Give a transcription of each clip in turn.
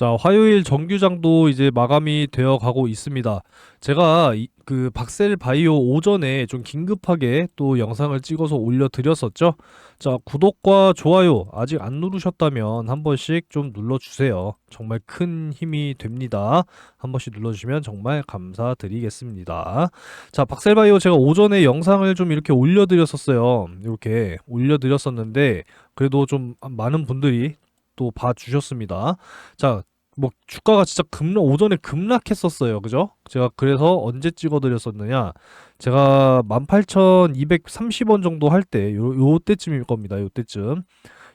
자, 화요일 정규장도 이제 마감이 되어 가고 있습니다. 제가 그 박셀 바이오 오전에 좀 긴급하게 또 영상을 찍어서 올려드렸었죠. 자, 구독과 좋아요 아직 안 누르셨다면 한 번씩 좀 눌러주세요. 정말 큰 힘이 됩니다. 한 번씩 눌러주시면 정말 감사드리겠습니다. 자, 박셀 바이오 제가 오전에 영상을 좀 이렇게 올려드렸었어요. 이렇게 올려드렸었는데 그래도 좀 많은 분들이 또 봐주셨습니다. 자, 뭐 주가가 진짜 오전에 급락했었어요. 그죠? 제가 그래서 언제 찍어드렸었느냐? 제가 18,230원 정도 할 때 요때쯤일 겁니다. 요때쯤.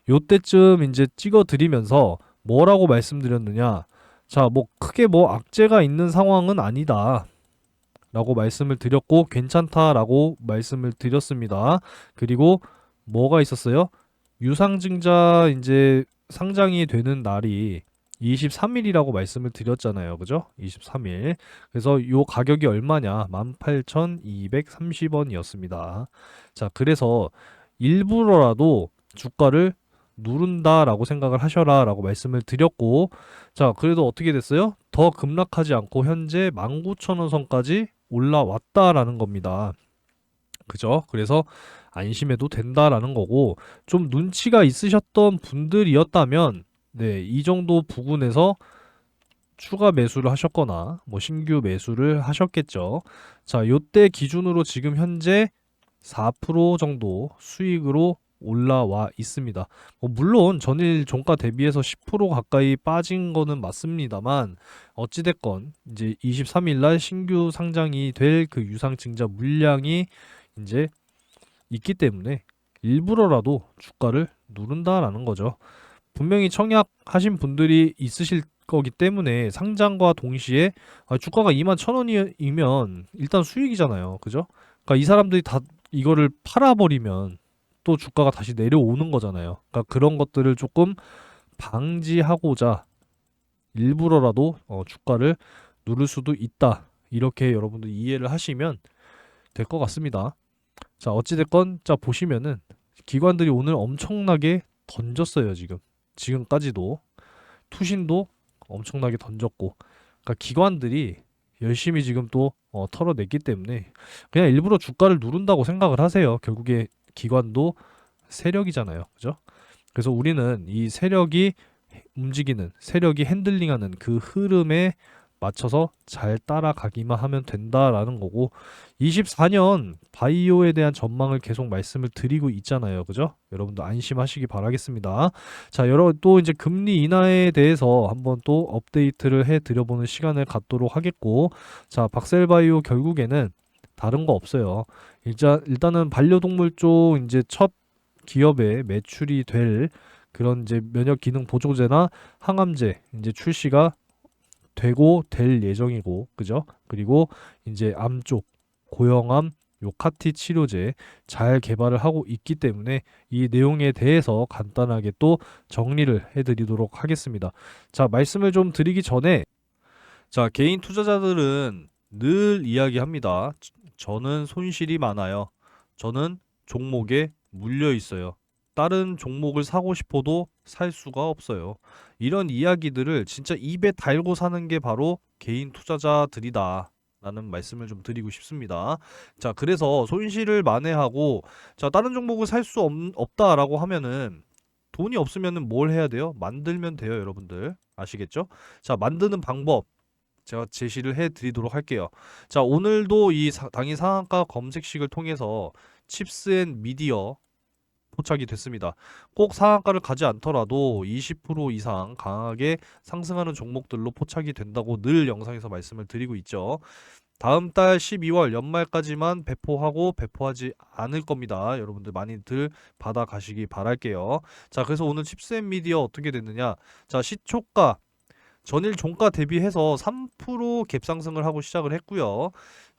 요때쯤 이제 찍어드리면서 뭐라고 말씀드렸느냐? 자, 뭐 크게 뭐 악재가 있는 상황은 아니다. 라고 말씀을 드렸고 괜찮다라고 말씀을 드렸습니다. 그리고 뭐가 있었어요? 유상증자 이제 상장이 되는 날이 23일이라고 말씀을 드렸잖아요. 그죠? 23일. 그래서 요 가격이 얼마냐? 18,230원이었습니다. 자, 그래서 일부러라도 주가를 누른다라고 생각을 하셔라라고 말씀을 드렸고, 자, 그래도 어떻게 됐어요? 더 급락하지 않고 현재 19,000원 선까지 올라왔다라는 겁니다. 그죠? 그래서 안심해도 된다라는 거고, 좀 눈치가 있으셨던 분들이었다면 네, 이 정도 부근에서 추가 매수를 하셨거나 뭐 신규 매수를 하셨겠죠. 자, 요때 기준으로 지금 현재 4% 정도 수익으로 올라와 있습니다. 물론 전일 종가 대비해서 10% 가까이 빠진 거는 맞습니다만 어찌됐건 이제 23일 날 신규 상장이 될 그 유상증자 물량이 이제 있기 때문에 일부러라도 주가를 누른다라는 거죠. 분명히 청약하신 분들이 있으실 거기 때문에 상장과 동시에 주가가 21,000원이면 일단 수익이잖아요. 그죠? 그러니까 이 사람들이 다 이거를 팔아버리면 또 주가가 다시 내려오는 거잖아요. 그러니까 그런 것들을 조금 방지하고자 일부러라도 주가를 누를 수도 있다. 이렇게 여러분들 이해를 하시면 될 것 같습니다. 자, 어찌됐건 자 보시면은 기관들이 오늘 엄청나게 던졌어요. 지금까지도 투신도 엄청나게 던졌고, 그러니까 기관들이 열심히 지금 또 털어냈기 때문에 그냥 일부러 주가를 누른다고 생각을 하세요. 결국에 기관도 세력이잖아요. 그죠? 그래서 우리는 이 세력이 움직이는, 세력이 핸들링하는 그 흐름에 맞춰서 잘 따라가기만 하면 된다라는 거고, 24년 바이오에 대한 전망을 계속 말씀을 드리고 있잖아요. 그죠? 여러분도 안심하시기 바라겠습니다. 자, 또 이제 금리 인하에 대해서 한번 또 업데이트를 해 드려보는 시간을 갖도록 하겠고, 자, 박셀바이오 결국에는 다른 거 없어요. 일단은 반려동물 쪽 이제 첫 기업에 매출이 될 그런 이제 면역 기능 보조제나 항암제 이제 출시가 되고 될 예정이고, 그죠? 그리고 이제 암 쪽 고형암 요 카티 치료제 잘 개발을 하고 있기 때문에 이 내용에 대해서 간단하게 또 정리를 해드리도록 하겠습니다. 자, 말씀을 좀 드리기 전에, 자, 개인 투자자들은 늘 이야기합니다. 저는 손실이 많아요. 저는 종목에 물려 있어요. 다른 종목을 사고 싶어도 살 수가 없어요. 이런 이야기들을 진짜 입에 달고 사는 게 바로 개인 투자자들이다. 라는 말씀을 좀 드리고 싶습니다. 자, 그래서 손실을 만회하고, 자, 다른 종목을 살 수 없다라고 하면은 돈이 없으면은 뭘 해야 돼요? 만들면 돼요, 여러분들. 아시겠죠? 자, 만드는 방법. 제가 제시를 해 드리도록 할게요. 자, 오늘도 이 당일 상한가 검색식을 통해서 칩스 앤 미디어 포착이 됐습니다. 꼭 상한가를 가지 않더라도 20% 이상 강하게 상승하는 종목들로 포착이 된다고 늘 영상에서 말씀을 드리고 있죠. 다음 달 12월 연말까지만 배포하고 배포하지 않을 겁니다. 여러분들 많이들 받아 가시기 바랄게요. 자, 그래서 오늘 칩스 앤 미디어 어떻게 됐느냐? 자, 시초가 전일 종가 대비해서 3% 갭 상승을 하고 시작을 했고요.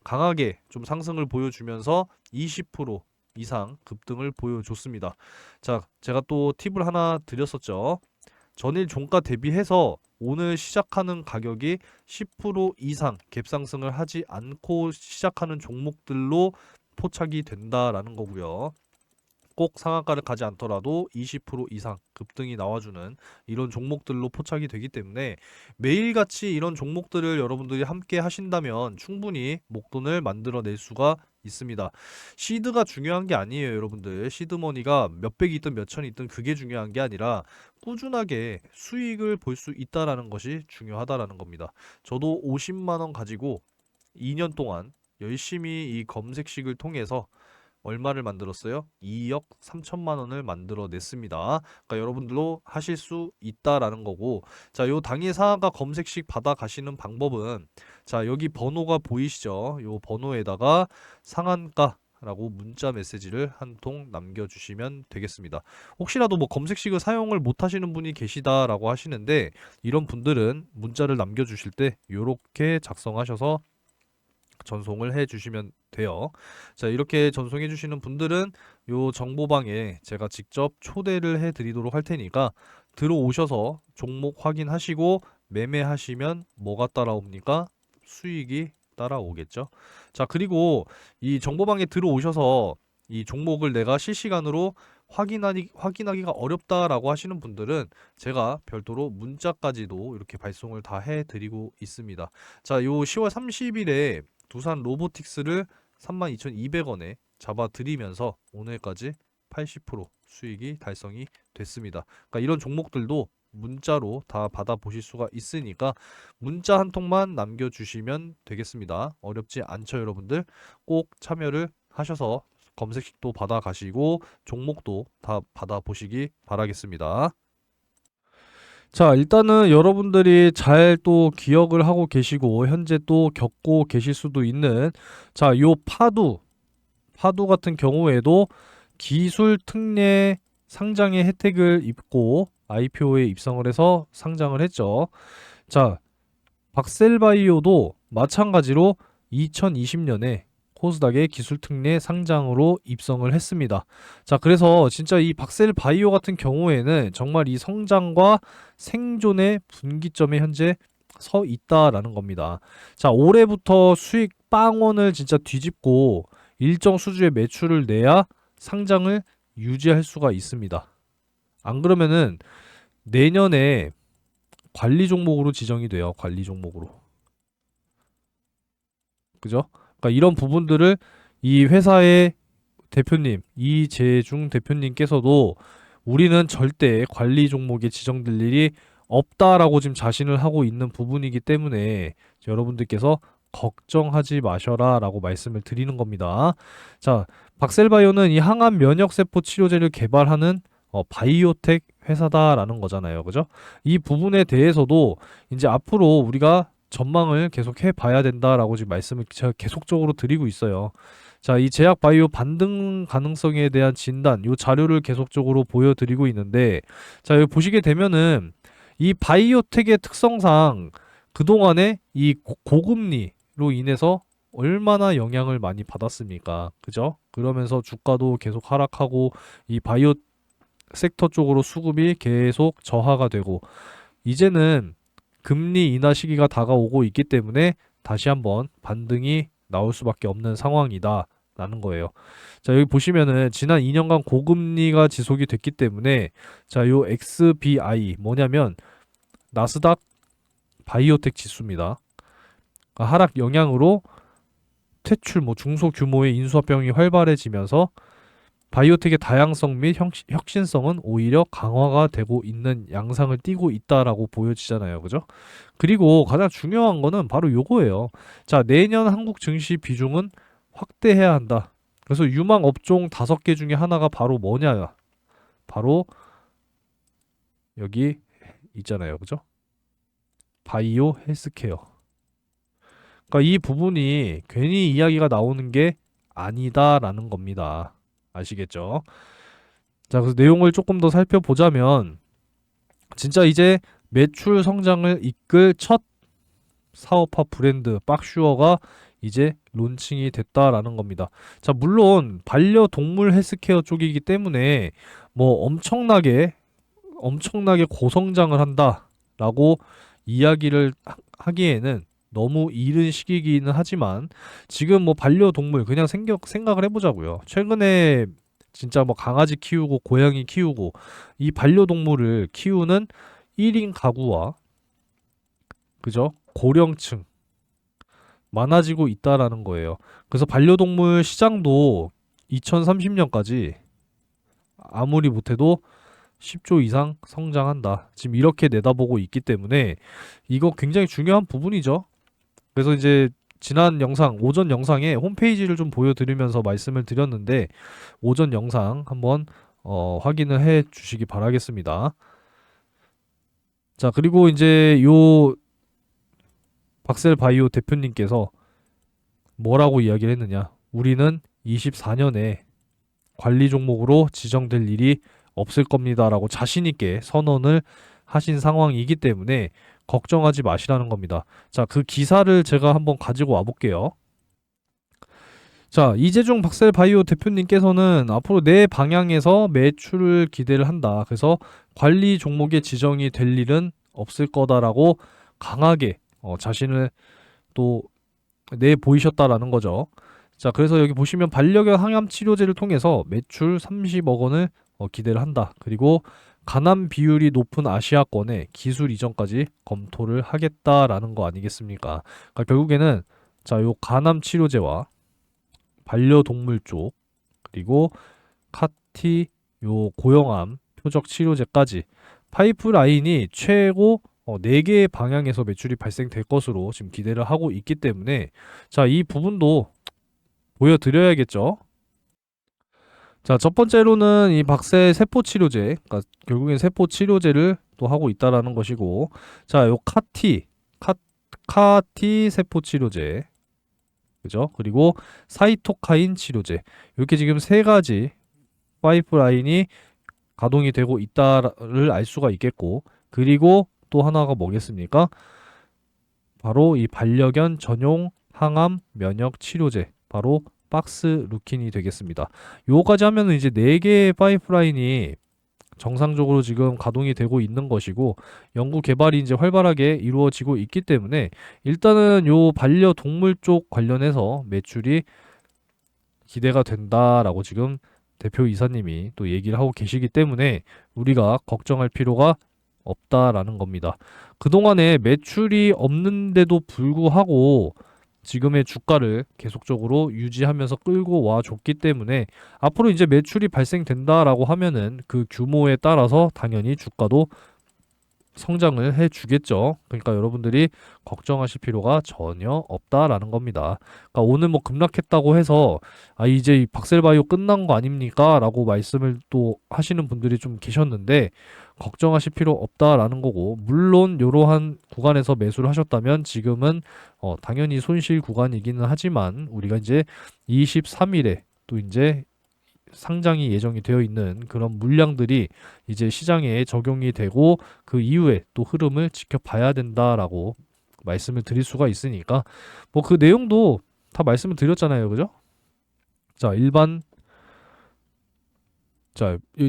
강하게 좀 상승을 보여주면서 20% 이상 급등을 보여줬습니다. 자, 제가 또 팁을 하나 드렸었죠. 전일 종가 대비해서 오늘 시작하는 가격이 10% 이상 갭 상승을 하지 않고 시작하는 종목들로 포착이 된다라는 거고요. 꼭 상한가를 가지 않더라도 20% 이상 급등이 나와주는 이런 종목들로 포착이 되기 때문에 매일같이 이런 종목들을 여러분들이 함께 하신다면 충분히 목돈을 만들어낼 수가 있습니다. 시드가 중요한 게 아니에요, 여러분들. 시드머니가 몇백이 있든 몇천이 있든 그게 중요한 게 아니라 꾸준하게 수익을 볼 수 있다라는 것이 중요하다라는 겁니다. 저도 50만 원 가지고 2년 동안 열심히 이 검색식을 통해서 얼마를 만들었어요? 2억 3천만 원을 만들어냈습니다. 그러니까 여러분들도 하실 수 있다라는 거고, 자, 요 당일 상한가 검색식 받아 가시는 방법은, 자, 여기 번호가 보이시죠? 요 번호에다가 상한가 라고 문자 메시지를 한 통 남겨주시면 되겠습니다. 혹시라도 뭐 검색식을 사용을 못 하시는 분이 계시다라고 하시는데, 이런 분들은 문자를 남겨주실 때 요렇게 작성하셔서 전송을 해 주시면 돼요. 자, 이렇게 전송해 주시는 분들은 요 정보방에 제가 직접 초대를 해 드리도록 할 테니까 들어오셔서 종목 확인하시고 매매하시면 뭐가 따라옵니까? 수익이 따라오겠죠. 자, 그리고 이 정보방에 들어오셔서 이 종목을 내가 실시간으로 확인하기가 어렵다라고 하시는 분들은 제가 별도로 문자까지도 이렇게 발송을 다 해드리고 있습니다. 자, 요 10월 30일에 두산 로보틱스를 32,200원에 잡아드리면서 오늘까지 80% 수익이 달성이 됐습니다. 그러니까 이런 종목들도 문자로 다 받아보실 수가 있으니까 문자 한 통만 남겨주시면 되겠습니다. 어렵지 않죠, 여러분들? 꼭 참여를 하셔서 검색식도 받아가시고 종목도 다 받아보시기 바라겠습니다. 자, 일단은 여러분들이 잘 또 기억을 하고 계시고 현재 또 겪고 계실 수도 있는, 자, 요 파두 같은 경우에도 기술 특례 상장의 혜택을 입고 IPO에 입성을 해서 상장을 했죠. 자, 박셀바이오도 마찬가지로 2020년에 코스닥의 기술 특례 상장으로 입성을 했습니다. 자, 그래서 진짜 이 박셀바이오 같은 경우에는 정말 이 성장과 생존의 분기점에 현재 서 있다라는 겁니다. 자, 올해부터 수익 빵원을 진짜 뒤집고 일정 수준의 매출을 내야 상장을 유지할 수가 있습니다. 안 그러면은 내년에 관리 종목으로 지정이 돼요. 관리 종목으로. 그죠? 그러니까 이런 부분들을 이 회사의 대표님, 이재중 대표님께서도 우리는 절대 관리 종목에 지정될 일이 없다라고 지금 자신을 하고 있는 부분이기 때문에 여러분들께서 걱정하지 마셔라 라고 말씀을 드리는 겁니다. 자, 박셀바이오는 이 항암 면역세포 치료제를 개발하는 바이오텍 회사다라는 거잖아요. 그죠? 이 부분에 대해서도 이제 앞으로 우리가 전망을 계속 해봐야 된다라고 지금 말씀을 제가 계속적으로 드리고 있어요. 자, 이 제약 바이오 반등 가능성에 대한 진단, 요 자료를 계속적으로 보여드리고 있는데, 자, 여기 보시게 되면은 이 바이오텍의 특성상 그동안에 이 고금리로 인해서 얼마나 영향을 많이 받았습니까? 그죠? 그러면서 주가도 계속 하락하고 이 바이오 섹터 쪽으로 수급이 계속 저하가 되고 이제는 금리 인하 시기가 다가오고 있기 때문에 다시 한번 반등이 나올 수밖에 없는 상황이다 라는 거예요. 자, 여기 보시면은 지난 2년간 고금리가 지속이 됐기 때문에 자, 요 XBI 뭐냐면 나스닥 바이오텍 지수입니다. 하락 영향으로 퇴출, 중소규모의 인수합병이 활발해지면서 바이오텍의 다양성 및 혁신성은 오히려 강화가 되고 있는 양상을 띠고 있다라고 보여지잖아요. 그죠? 그리고 가장 중요한 거는 바로 요거예요. 자, 내년 한국 증시 비중은 확대해야 한다. 그래서 유망 업종 5개 중에 하나가 바로 뭐냐? 바로 여기 있잖아요. 그죠? 바이오 헬스케어. 그러니까 이 부분이 괜히 이야기가 나오는 게 아니다라는 겁니다. 아시겠죠? 자, 그래서 내용을 조금 더 살펴보자면 진짜 이제 매출 성장을 이끌 첫 사업화 브랜드 박슈어가 이제 론칭이 됐다라는 겁니다. 자, 물론 반려동물 헬스케어 쪽이기 때문에 뭐 엄청나게 고성장을 한다라고 이야기를 하기에는 너무 이른 시기이기는 하지만 지금 뭐 반려동물 그냥 생각을 해보자고요. 최근에 진짜 뭐 강아지 키우고 고양이 키우고 이 반려동물을 키우는 1인 가구와 그죠? 고령층 많아지고 있다라는 거예요. 그래서 반려동물 시장도 2030년까지 아무리 못해도 10조 이상 성장한다. 지금 이렇게 내다보고 있기 때문에 이거 굉장히 중요한 부분이죠. 그래서 이제 지난 영상, 오전 영상에 홈페이지를 좀 보여드리면서 말씀을 드렸는데 오전 영상 한번 확인을 해 주시기 바라겠습니다. 자, 그리고 이제 요 박셀바이오 대표님께서 뭐라고 이야기를 했느냐. 우리는 24년에 관리 종목으로 지정될 일이 없을 겁니다라고 자신있게 선언을 하신 상황이기 때문에 걱정하지 마시라는 겁니다. 자, 그 기사를 제가 한번 가지고 와볼게요. 자, 이재종 박셀바이오 대표님께서는 앞으로 내 방향에서 매출을 기대를 한다. 그래서 관리 종목에 지정이 될 일은 없을 거다라고 강하게 자신을 또 내보이셨다라는 거죠. 자, 그래서 여기 보시면 반려견 항암 치료제를 통해서 매출 30억 원을 기대를 한다. 그리고 가남 비율이 높은 아시아권에 기술 이전까지 검토를 하겠다라는 거 아니겠습니까? 그러니까 결국에는 자, 요 가남 치료제와 반려동물 쪽 그리고 카티 요 고형암 표적 치료제까지 파이프라인이 최고 4개의 방향에서 매출이 발생될 것으로 지금 기대를 하고 있기 때문에 자, 이 부분도 보여드려야겠죠. 자, 첫 번째로는 이 박세 세포 치료제, 그러니까 결국엔 세포 치료제를 또 하고 있다라는 것이고, 자, 요 카티 세포 치료제, 그죠? 그리고 사이토카인 치료제, 이렇게 지금 세 가지 파이프라인이 가동이 되고 있다를 알 수가 있겠고, 그리고 또 하나가 뭐겠습니까? 바로 이 반려견 전용 항암 면역 치료제, 바로 박스 루킨이 되겠습니다. 요거까지 하면은 이제 4개의 파이프라인이 정상적으로 지금 가동이 되고 있는 것이고 연구 개발이 이제 활발하게 이루어지고 있기 때문에 일단은 요 반려동물 쪽 관련해서 매출이 기대가 된다라고 지금 대표 이사님이 또 얘기를 하고 계시기 때문에 우리가 걱정할 필요가 없다라는 겁니다. 그동안에 매출이 없는데도 불구하고 지금의 주가를 계속적으로 유지하면서 끌고 와 줬기 때문에 앞으로 이제 매출이 발생된다라고 하면은 그 규모에 따라서 당연히 주가도 성장을 해 주겠죠. 그러니까 여러분들이 걱정하실 필요가 전혀 없다라는 겁니다. 그러니까 오늘 뭐 급락했다고 해서 아 이제 이 박셀바이오 끝난 거 아닙니까? 라고 말씀을 또 하시는 분들이 좀 계셨는데 걱정하실 필요 없다라는 거고 물론 이러한 구간에서 매수를 하셨다면 지금은 당연히 손실 구간이기는 하지만 우리가 이제 23일에 또 이제 상장이 예정이 되어 있는 그런 물량들이 이제 시장에 적용이 되고 그 이후에 또 흐름을 지켜봐야 된다라고 말씀을 드릴 수가 있으니까 뭐 그 내용도 다 말씀을 드렸잖아요. 그죠? 자,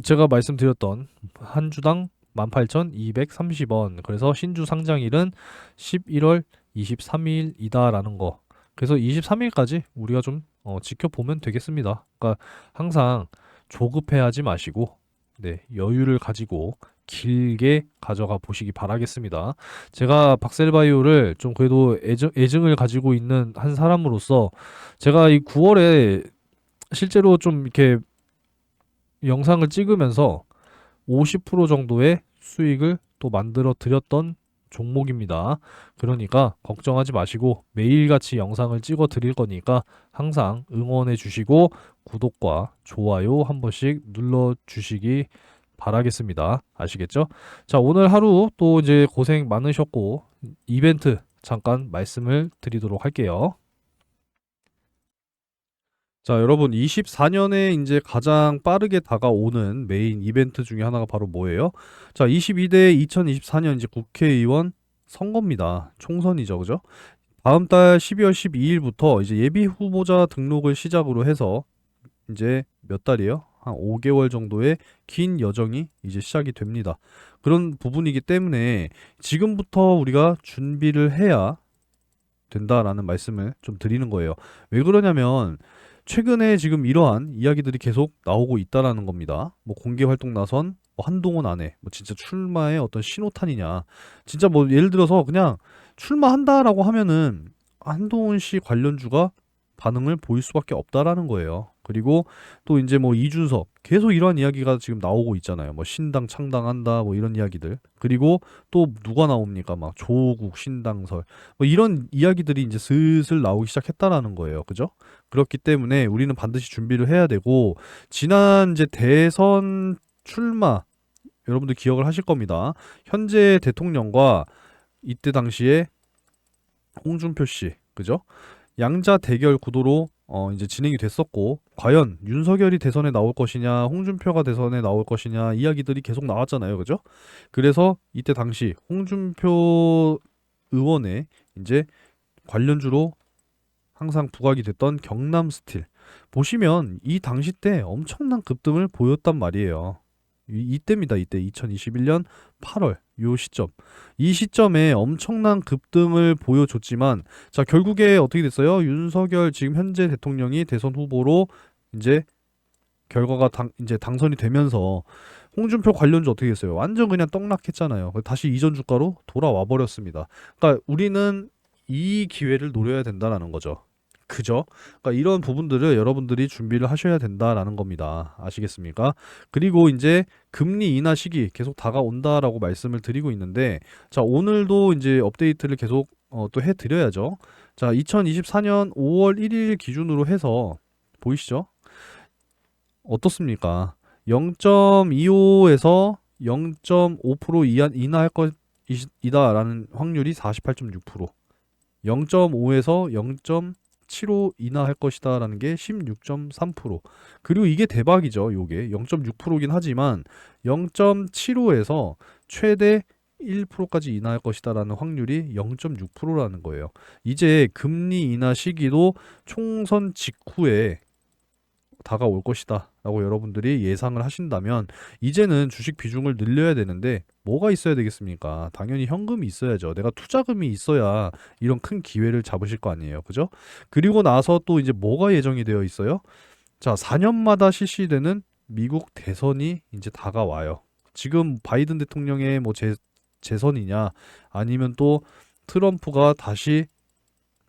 제가 말씀드렸던 한 주당 18,230원. 그래서 신주 상장일은 11월 23일이다라는 거. 그래서 23일까지 우리가 좀 지켜보면 되겠습니다. 그러니까 항상 조급해하지 마시고 네, 여유를 가지고 길게 가져가 보시기 바라겠습니다. 제가 박셀바이오를 좀 그래도 애증을 가지고 있는 한 사람으로서 제가 이 9월에 실제로 좀 이렇게 영상을 찍으면서 50% 정도의 수익을 또 만들어 드렸던 종목입니다. 그러니까 걱정하지 마시고 매일같이 영상을 찍어 드릴 거니까 항상 응원해 주시고 구독과 좋아요 한 번씩 눌러 주시기 바라겠습니다. 아시겠죠? 자, 오늘 하루 또 이제 고생 많으셨고 이벤트 잠깐 말씀을 드리도록 할게요. 자, 여러분 24년에 이제 가장 빠르게 다가오는 메인 이벤트 중에 하나가 바로 뭐예요? 자, 22대 2024년 이제 국회의원 선거입니다. 총선이죠. 그죠? 다음 달 12월 12일부터 이제 예비 후보자 등록을 시작으로 해서 이제 몇 달이에요? 한 5개월 정도의 긴 여정이 이제 시작이 됩니다. 그런 부분이기 때문에 지금부터 우리가 준비를 해야 된다라는 말씀을 좀 드리는 거예요. 왜 그러냐면 최근에 지금 이러한 이야기들이 계속 나오고 있다라는 겁니다. 뭐 공개 활동 나선 뭐 한동훈 안에 뭐 진짜 출마의 어떤 신호탄이냐. 진짜 뭐 예를 들어서 그냥 출마한다라고 하면은 한동훈 씨 관련주가 반응을 보일 수밖에 없다라는 거예요. 그리고 또 이제 뭐 이준석 계속 이러한 이야기가 지금 나오고 있잖아요. 뭐 신당 창당한다 뭐 이런 이야기들. 그리고 또 누가 나옵니까? 막 조국 신당설 뭐 이런 이야기들이 이제 슬슬 나오기 시작했다라는 거예요. 그죠? 그렇기 때문에 우리는 반드시 준비를 해야 되고 지난 이제 대선 출마 여러분들 기억을 하실 겁니다. 현재 대통령과 이때 당시에 홍준표 씨, 그죠? 양자 대결 구도로 이제 진행이 됐었고 과연 윤석열이 대선에 나올 것이냐 홍준표가 대선에 나올 것이냐 이야기들이 계속 나왔잖아요. 그죠? 그래서 이때 당시 홍준표 의원의 이제 관련주로 항상 부각이 됐던 경남 스틸 보시면 이 당시 때 엄청난 급등을 보였단 말이에요. 이때입니다. 이때 2021년 8월 요 시점. 이 시점에 엄청난 급등을 보여줬지만 자 결국에 어떻게 됐어요? 윤석열 지금 현재 대통령이 대선 후보로 이제 결과가 이제 당선이 되면서 홍준표 관련주 어떻게 됐어요? 완전 그냥 떡락했잖아요. 다시 이전 주가로 돌아와 버렸습니다. 그러니까 우리는 이 기회를 노려야 된다라는 거죠. 그죠? 그러니까 이런 부분들을 여러분들이 준비를 하셔야 된다라는 겁니다. 아시겠습니까? 그리고 이제 금리 인하 시기 계속 다가온다라고 말씀을 드리고 있는데 자, 오늘도 이제 업데이트를 계속 또 해드려야죠. 자, 2024년 5월 1일 기준으로 해서 보이시죠? 어떻습니까? 0.25에서 0.5% 인하할 것이다라는 확률이 48.6%, 0.5에서 0.75 인하할 것이다라는 게 16.3%. 그리고 이게 대박이죠. 요게 0.6%긴 하지만 0.75에서 최대 1%까지 인하할 것이다라는 확률이 0.6%라는 거예요. 이제 금리 인하 시기도 총선 직후에 다가올 것이다 라고 여러분들이 예상을 하신다면 이제는 주식 비중을 늘려야 되는데 뭐가 있어야 되겠습니까? 당연히 현금이 있어야죠. 내가 투자금이 있어야 이런 큰 기회를 잡으실 거 아니에요. 그죠? 그리고 나서 또 이제 뭐가 예정이 되어 있어요? 자, 4년마다 실시되는 미국 대선이 이제 다가와요. 지금 바이든 대통령의 뭐 재선이냐 아니면 또 트럼프가 다시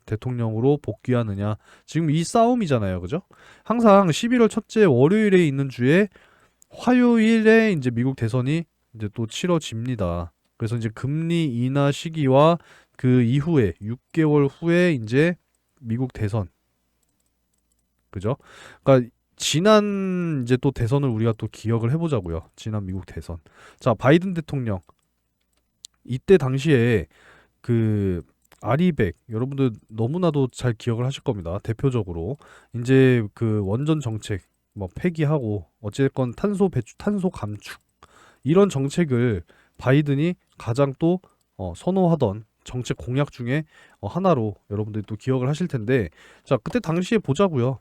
대통령으로 복귀하느냐. 지금 이 싸움이잖아요. 그죠? 항상 11월 첫째 월요일에 있는 주에 화요일에 이제 미국 대선이 이제 또 치러집니다. 그래서 이제 금리 인하 시기와 그 이후에 6개월 후에 이제 미국 대선. 그죠? 그러니까 지난 이제 또 대선을 우리가 또 기억을 해보자고요. 지난 미국 대선. 자, 바이든 대통령 이때 당시에 그 아리백 여러분들 너무나도 잘 기억을 하실 겁니다. 대표적으로 이제 그 원전 정책 뭐 폐기하고 어쨌건 탄소 배출, 탄소 감축 이런 정책을 바이든이 가장 또 선호하던 정책 공약 중에 하나로 여러분들이 또 기억을 하실 텐데 자 그때 당시에 보자고요.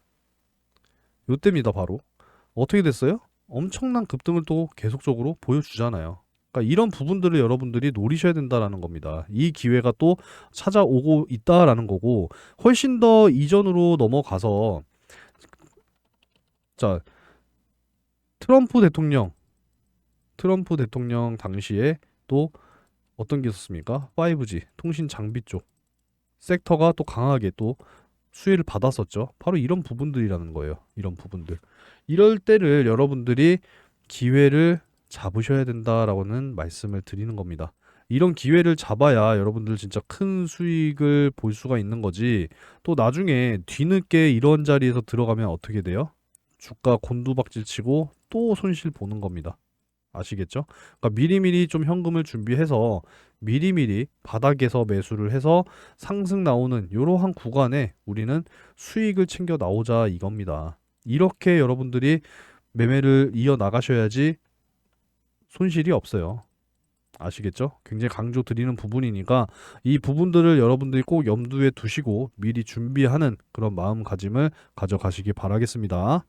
요때입니다. 바로 어떻게 됐어요? 엄청난 급등을 또 계속적으로 보여주잖아요. 그러니까 이런 부분들을 여러분들이 노리셔야 된다라는 겁니다. 이 기회가 또 찾아오고 있다라는 거고 훨씬 더 이전으로 넘어가서 자 트럼프 대통령 당시에 또 어떤 게 있었습니까? 5G 통신 장비 쪽 섹터가 또 강하게 또 수혜를 받았었죠. 바로 이런 부분들이라는 거예요. 이런 부분들. 이럴 때를 여러분들이 기회를 잡으셔야 된다라고는 말씀을 드리는 겁니다. 이런 기회를 잡아야 여러분들 진짜 큰 수익을 볼 수가 있는 거지. 또 나중에 뒤늦게 이런 자리에서 들어가면 어떻게 돼요? 주가 곤두박질 치고 또 손실 보는 겁니다. 아시겠죠? 그러니까 미리미리 좀 현금을 준비해서 미리미리 바닥에서 매수를 해서 상승 나오는 이러한 구간에 우리는 수익을 챙겨 나오자 이겁니다. 이렇게 여러분들이 매매를 이어 나가셔야지 손실이 없어요. 아시겠죠? 굉장히 강조 드리는 부분이니까 이 부분들을 여러분들이 꼭 염두에 두시고 미리 준비하는 그런 마음가짐을 가져가시기 바라겠습니다.